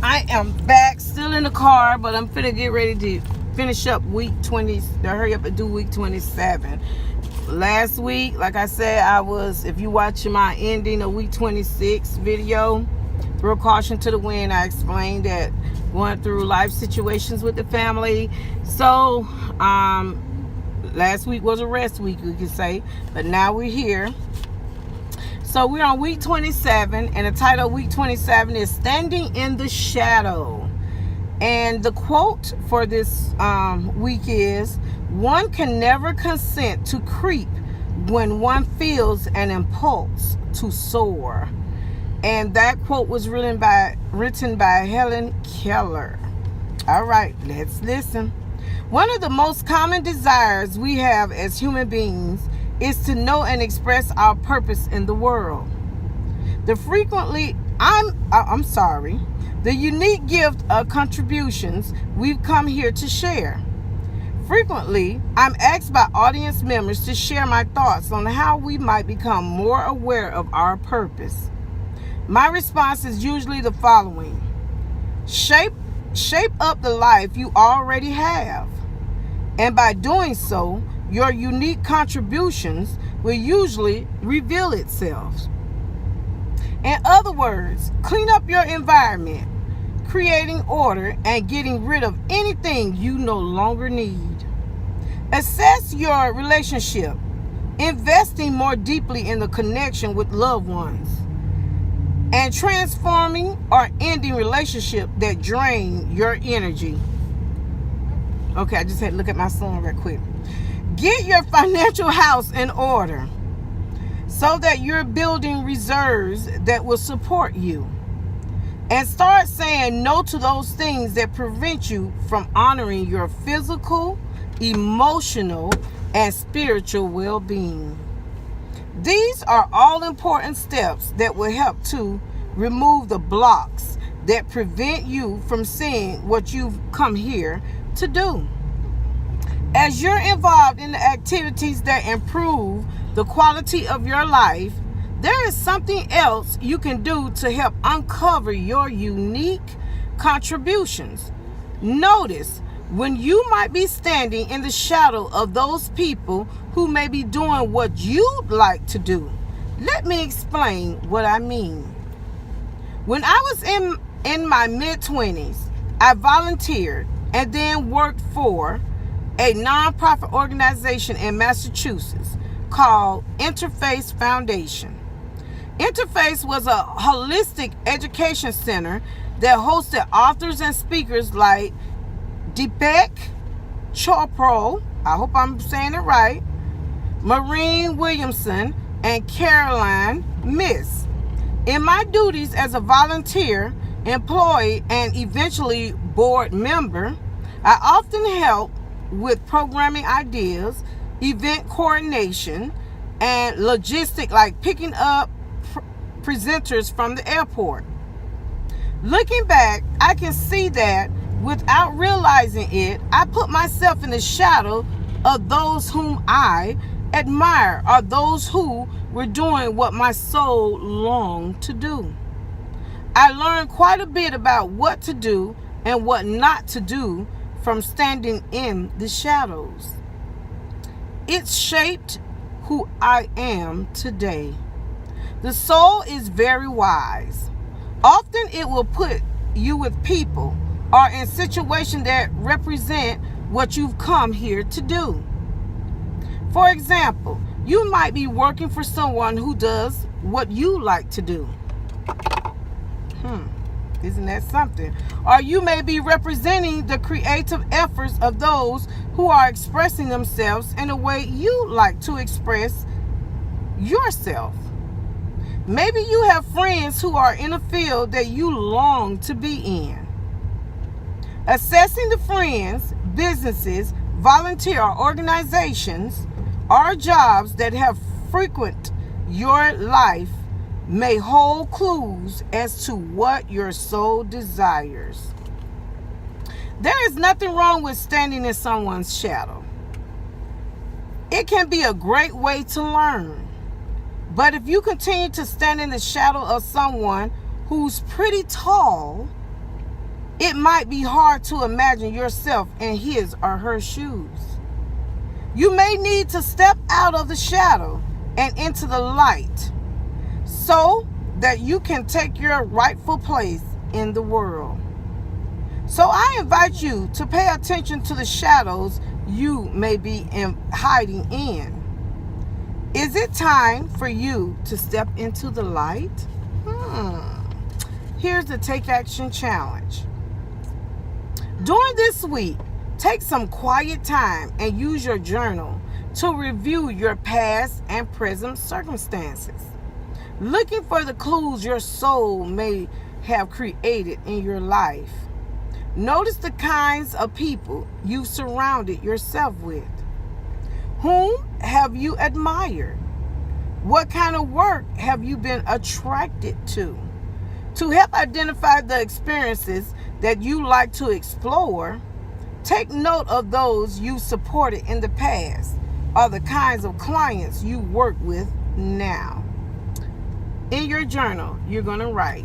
I am back, still in the car, but I'm finna get ready to finish up week 20, hurry up and do week 27. Last week, like I said, if you watch my ending of week 26 video, throw caution to the wind, I explained that going through life situations with the family. So, last week was a rest week, we could say, but now we're here. So we're on week 27, and the title of week 27 is Standing in the Shadow. And the quote for this week is, one can never consent to creep when one feels an impulse to soar. And that quote was written by Helen Keller. All right, let's listen. One of the most common desires we have as human beings is to know and express our purpose in the world. The unique gift of contributions we've come here to share. Frequently, I'm asked by audience members to share my thoughts on how we might become more aware of our purpose. My response is usually the following: shape up the life you already have. And by doing so, your unique contributions will usually reveal itself. In other words, clean up your environment, creating order and getting rid of anything you no longer need. Assess your relationship, investing more deeply in the connection with loved ones, and transforming or ending relationships that drain your energy. Okay, I just had to look at my son real quick. Get your financial house in order so that you're building reserves that will support you. And start saying no to those things that prevent you from honoring your physical, emotional, and spiritual well-being. These are all important steps that will help to remove the blocks that prevent you from seeing what you've come here to do. As you're involved in the activities that improve the quality of your life, there is something else you can do to help uncover your unique contributions. Notice when you might be standing in the shadow of those people who may be doing what you'd like to do. Let me explain what I mean. When I was in my mid-20s, I volunteered and then worked for a nonprofit organization in Massachusetts called Interface Foundation. Interface was a holistic education center that hosted authors and speakers like Deepak Chopra, I hope I'm saying it right, Maureen Williamson, and Caroline Myss. In my duties as a volunteer, employee, and eventually board member, I often helped with programming ideas, event coordination, and logistics like picking up presenters from the airport. Looking back, I can see that without realizing it, I put myself in the shadow of those whom I admire, or those who were doing what my soul longed to do. I learned quite a bit about what to do and what not to do from standing in the shadows. It shaped who I am today. The soul is very wise. Often it will put you with people or in situations that represent what you've come here to do. For example, you might be working for someone who does what you like to do. Isn't that something? Or you may be representing the creative efforts of those who are expressing themselves in a way you like to express yourself. Maybe you have friends who are in a field that you long to be in. Assessing the friends, businesses, volunteer organizations, or jobs that have frequented your life may hold clues as to what your soul desires. There is nothing wrong with standing in someone's shadow. It can be a great way to learn. But if you continue to stand in the shadow of someone who's pretty tall, It might be hard to imagine yourself in his or her shoes. You may need to step out of the shadow and into the light so that you can take your rightful place in the world. So I invite you to pay attention to the shadows you may be hiding in. Is it time for you to step into the light? Here's the Take Action Challenge. During this week, take some quiet time and use your journal to review your past and present circumstances, looking for the clues your soul may have created in your life. Notice the kinds of people you've surrounded yourself with. Whom have you admired? What kind of work have you been attracted to? To help identify the experiences that you like to explore, take note of those you supported in the past or the kinds of clients you work with now. In your journal, you're going to write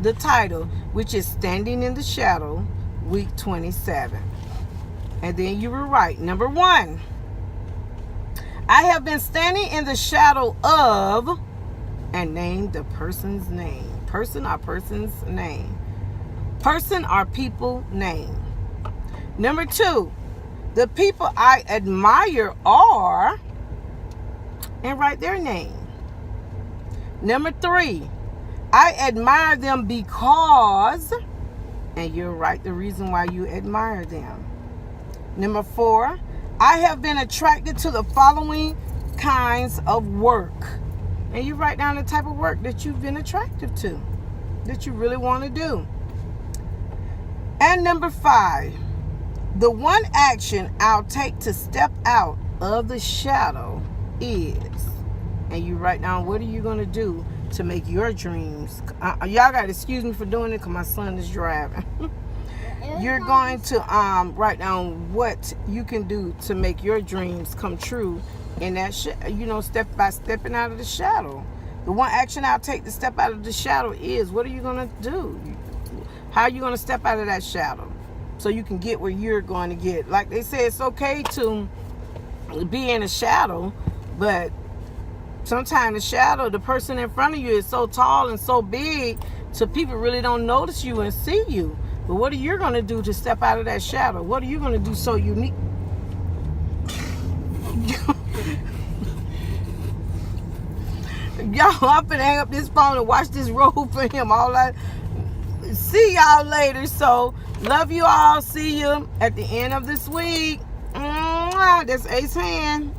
the title, which is Standing in the Shadow, week 27. And then you will write, number 1, I have been standing in the shadow of, and name the person's name. Person or person's name. Person or people name. Number 2, the people I admire are, and write their name. Number 3, I admire them because, and you'll write the reason why you admire them. Number 4, I have been attracted to the following kinds of work. And you write down the type of work that you've been attracted to, that you really want to do. And number 5, the one action I'll take to step out of the shadow is, and you write down what are you going to do to make your dreams. Y'all got to excuse me for doing it because my son is driving. You're going to write down what you can do to make your dreams come true in that, step by stepping out of the shadow. The one action I'll take to step out of the shadow is, what are you going to do? How are you going to step out of that shadow so you can get where you're going to get? Like they say, it's okay to be in a shadow, but sometimes the shadow, the person in front of you is so tall and so big, so people really don't notice you and see you. But what are you going to do to step out of that shadow? What are you going to do so unique? Y'all, I'm finna hang up this phone and watch this roll for him. See y'all later. So, love you all. See you at the end of this week. That's Ace Hand.